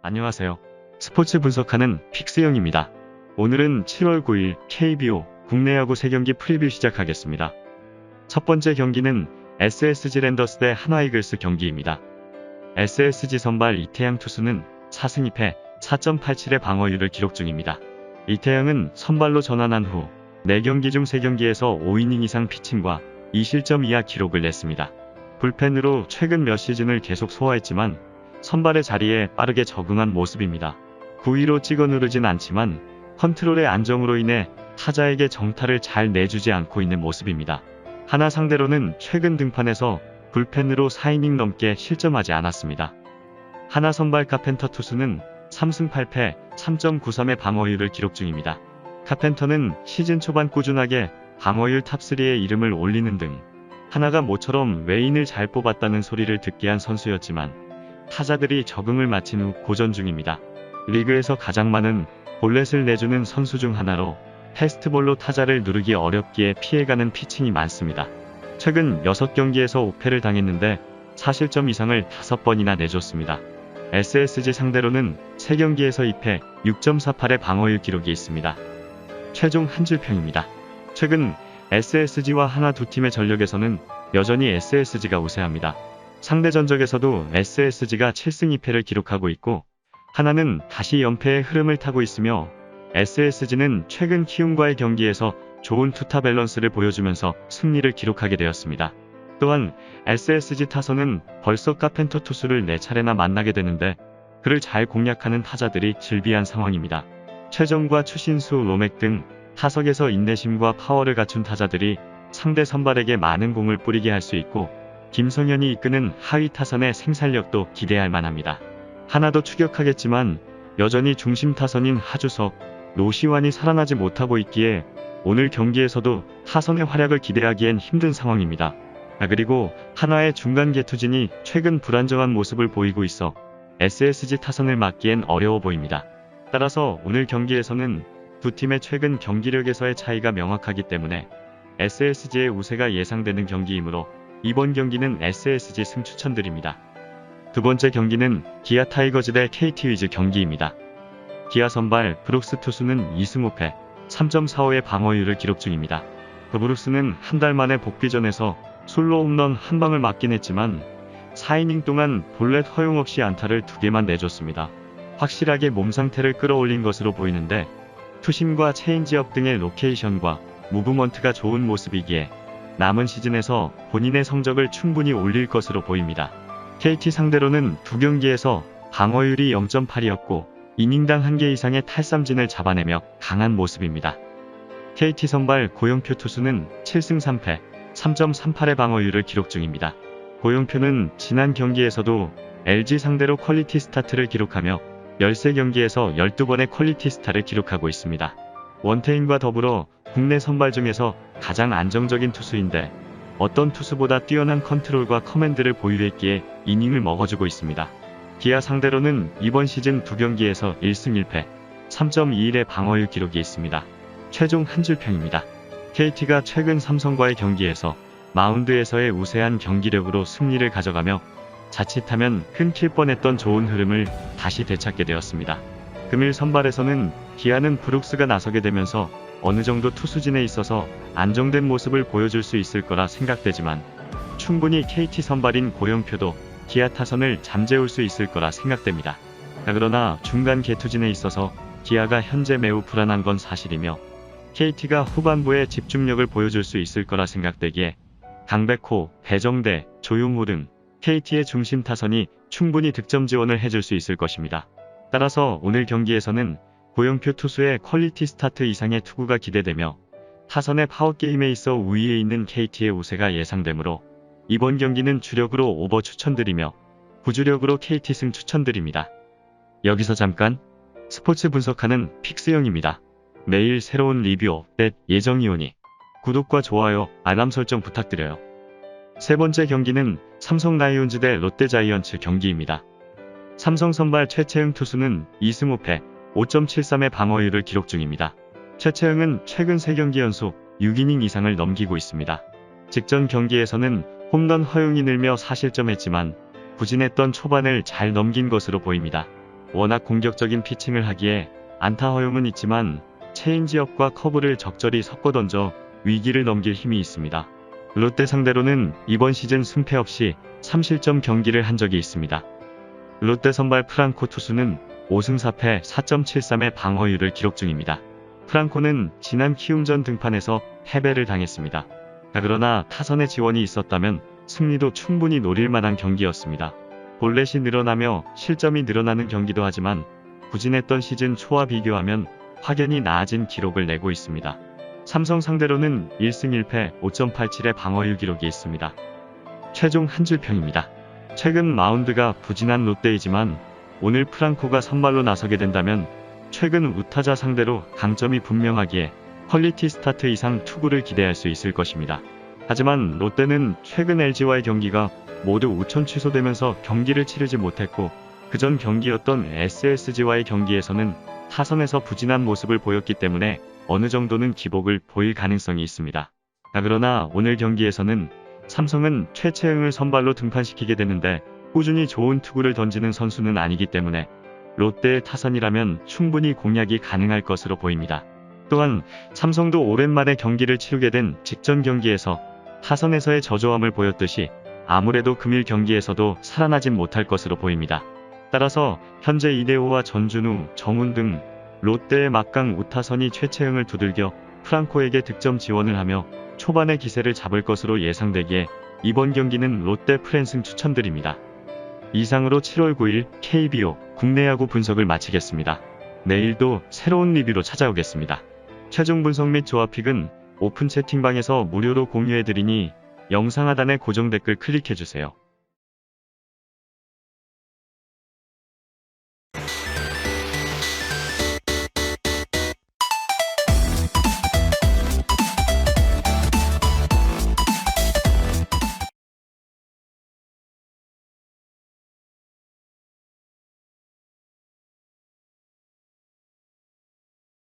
안녕하세요. 스포츠 분석하는 픽스영입니다. 오늘은 7월 9일 KBO 국내 야구 3경기 프리뷰 시작하겠습니다. 첫 번째 경기는 SSG 랜더스 대 한화 이글스 경기입니다. SSG 선발 이태양 투수는 4승 2패 4.87의 방어율을 기록 중입니다. 이태양은 선발로 전환한 후 4경기 중 3경기에서 5이닝 이상 피칭과 2실점 이하 기록을 냈습니다. 불펜으로 최근 몇 시즌을 계속 소화했지만 선발의 자리에 빠르게 적응한 모습입니다. 9위로 찍어 누르진 않지만 컨트롤의 안정으로 인해 타자에게 정타를 잘 내주지 않고 있는 모습입니다. 하나 상대로는 최근 등판에서 불펜으로 4이닝 넘게 실점하지 않았습니다. 하나 선발 카펜터 투수는 3승 8패 3.93의 방어율을 기록 중입니다. 카펜터는 시즌 초반 꾸준하게 방어율 탑3에 이름을 올리는 등 하나가 모처럼 외인을 잘 뽑았다는 소리를 듣게 한 선수였지만 타자들이 적응을 마친 후 고전 중입니다. 리그에서 가장 많은 볼넷을 내주는 선수 중 하나로 패스트볼로 타자를 누르기 어렵기에 피해가는 피칭이 많습니다. 최근 6경기에서 5패를 당했는데 4실점 이상을 5번이나 내줬습니다. SSG 상대로는 3경기에서 2패 6.48의 방어율 기록이 있습니다. 최종 한 줄 평입니다. 최근 SSG와 하나 두 팀의 전력에서는 여전히 SSG가 우세합니다. 상대 전적에서도 SSG가 7승 2패를 기록하고 있고 하나는 다시 연패의 흐름을 타고 있으며 SSG는 최근 키움과의 경기에서 좋은 투타 밸런스를 보여주면서 승리를 기록하게 되었습니다. 또한 SSG 타선은 벌써 카펜터 투수를 4차례나 만나게 되는데 그를 잘 공략하는 타자들이 즐비한 상황입니다. 최정과 추신수, 로맥 등 타석에서 인내심과 파워를 갖춘 타자들이 상대 선발에게 많은 공을 뿌리게 할 수 있고 김성현이 이끄는 하위 타선의 생산력도 기대할 만합니다. 하나도 추격하겠지만 여전히 중심 타선인 하주석, 노시환이 살아나지 못하고 있기에 오늘 경기에서도 타선의 활약을 기대하기엔 힘든 상황입니다. 그리고 하나의 중간 개투진이 최근 불안정한 모습을 보이고 있어 SSG 타선을 막기엔 어려워 보입니다. 따라서 오늘 경기에서는 두 팀의 최근 경기력에서의 차이가 명확하기 때문에 SSG의 우세가 예상되는 경기이므로 이번 경기는 SSG 승 추천드립니다. 두 번째 경기는 기아 타이거즈 대 KT 위즈 경기입니다. 기아 선발 브룩스 투수는 2승 5패 3.45의 방어율을 기록 중입니다. 브룩스는 한 달 만에 복귀전에서 솔로 홈런 한 방을 맞긴 했지만 4이닝 동안 볼넷 허용 없이 안타를 2개만 내줬습니다. 확실하게 몸 상태를 끌어올린 것으로 보이는데 투심과 체인지업 등의 로케이션과 무브먼트가 좋은 모습이기에 남은 시즌에서 본인의 성적을 충분히 올릴 것으로 보입니다. KT 상대로는 2경기에서 방어율이 0.8이었고 이닝당 1개 이상의 탈삼진을 잡아내며 강한 모습입니다. KT 선발 고영표 투수는 7승 3패 3.38의 방어율을 기록 중입니다. 고영표는 지난 경기에서도 LG 상대로 퀄리티 스타트를 기록하며 13경기에서 12번의 퀄리티 스타를 기록하고 있습니다. 원태인과 더불어 국내 선발 중에서 가장 안정적인 투수인데 어떤 투수보다 뛰어난 컨트롤과 커맨드를 보유했기에 이닝을 먹어주고 있습니다. 기아 상대로는 이번 시즌 2경기에서 1승 1패 3.21의 방어율 기록이 있습니다. 최종 한 줄 평입니다. KT가 최근 삼성과의 경기에서 마운드에서의 우세한 경기력으로 승리를 가져가며 자칫하면 끊길 뻔했던 좋은 흐름을 다시 되찾게 되었습니다. 금일 선발에서는 기아는 브룩스가 나서게 되면서 어느 정도 투수진에 있어서 안정된 모습을 보여줄 수 있을 거라 생각되지만 충분히 KT 선발인 고영표도 기아 타선을 잠재울 수 있을 거라 생각됩니다. 그러나 중간 개투진에 있어서 기아가 현재 매우 불안한 건 사실이며 KT가 후반부에 집중력을 보여줄 수 있을 거라 생각되기에 강백호, 배정대, 조용호 등 KT의 중심 타선이 충분히 득점 지원을 해줄 수 있을 것입니다. 따라서 오늘 경기에서는 고영표 투수의 퀄리티 스타트 이상의 투구가 기대되며 타선의 파워게임에 있어 우위에 있는 KT의 우세가 예상되므로 이번 경기는 주력으로 오버 추천드리며 부주력으로 KT 승 추천드립니다. 여기서 잠깐 스포츠 분석하는 픽스영입니다. 매일 새로운 리뷰 업데이트 예정이 오니 구독과 좋아요, 알람 설정 부탁드려요. 세 번째 경기는 삼성 라이온즈 대 롯데 자이언츠 경기입니다. 삼성 선발 최채흥 투수는 2승 5패 5.73의 방어율을 기록 중입니다. 최채흥은 최근 3경기 연속 6이닝 이상을 넘기고 있습니다. 직전 경기에서는 홈런 허용이 늘며 4실점했지만 부진했던 초반을 잘 넘긴 것으로 보입니다. 워낙 공격적인 피칭을 하기에 안타 허용은 있지만 체인지업과 커브를 적절히 섞어 던져 위기를 넘길 힘이 있습니다. 롯데 상대로는 이번 시즌 승패 없이 3실점 경기를 한 적이 있습니다. 롯데 선발 프랑코 투수는 5승 4패 4.73의 방어율을 기록 중입니다. 프랑코는 지난 키움전 등판에서 패배를 당했습니다. 그러나 타선의 지원이 있었다면 승리도 충분히 노릴 만한 경기였습니다. 볼넷이 늘어나며 실점이 늘어나는 경기도 하지만 부진했던 시즌 초와 비교하면 확연히 나아진 기록을 내고 있습니다. 삼성 상대로는 1승 1패 5.87의 방어율 기록이 있습니다. 최종 한 줄 평입니다. 최근 마운드가 부진한 롯데이지만 오늘 프랑코가 선발로 나서게 된다면 최근 우타자 상대로 강점이 분명하기에 퀄리티 스타트 이상 투구를 기대할 수 있을 것입니다. 하지만 롯데는 최근 LG와의 경기가 모두 우천 취소되면서 경기를 치르지 못했고 그전 경기였던 SSG와의 경기에서는 타선에서 부진한 모습을 보였기 때문에 어느 정도는 기복을 보일 가능성이 있습니다. 그러나 오늘 경기에서는 삼성은 최채응을 선발로 등판시키게 되는데 꾸준히 좋은 투구를 던지는 선수는 아니기 때문에 롯데의 타선이라면 충분히 공략이 가능할 것으로 보입니다. 또한 삼성도 오랜만에 경기를 치르게 된 직전 경기에서 타선에서의 저조함을 보였듯이 아무래도 금일 경기에서도 살아나진 못할 것으로 보입니다. 따라서 현재 이대호와 전준우, 정훈 등 롯데의 막강 우타선이 최채응을 두들겨 프랑코에게 득점 지원을 하며 초반에 기세를 잡을 것으로 예상되기에 이번 경기는 롯데 프랜승 추천드립니다. 이상으로 7월 9일 KBO 국내 야구 분석을 마치겠습니다. 내일도 새로운 리뷰로 찾아오겠습니다. 최종 분석 및 조합픽은 오픈 채팅방에서 무료로 공유해드리니 영상 하단의 고정 댓글 클릭해주세요.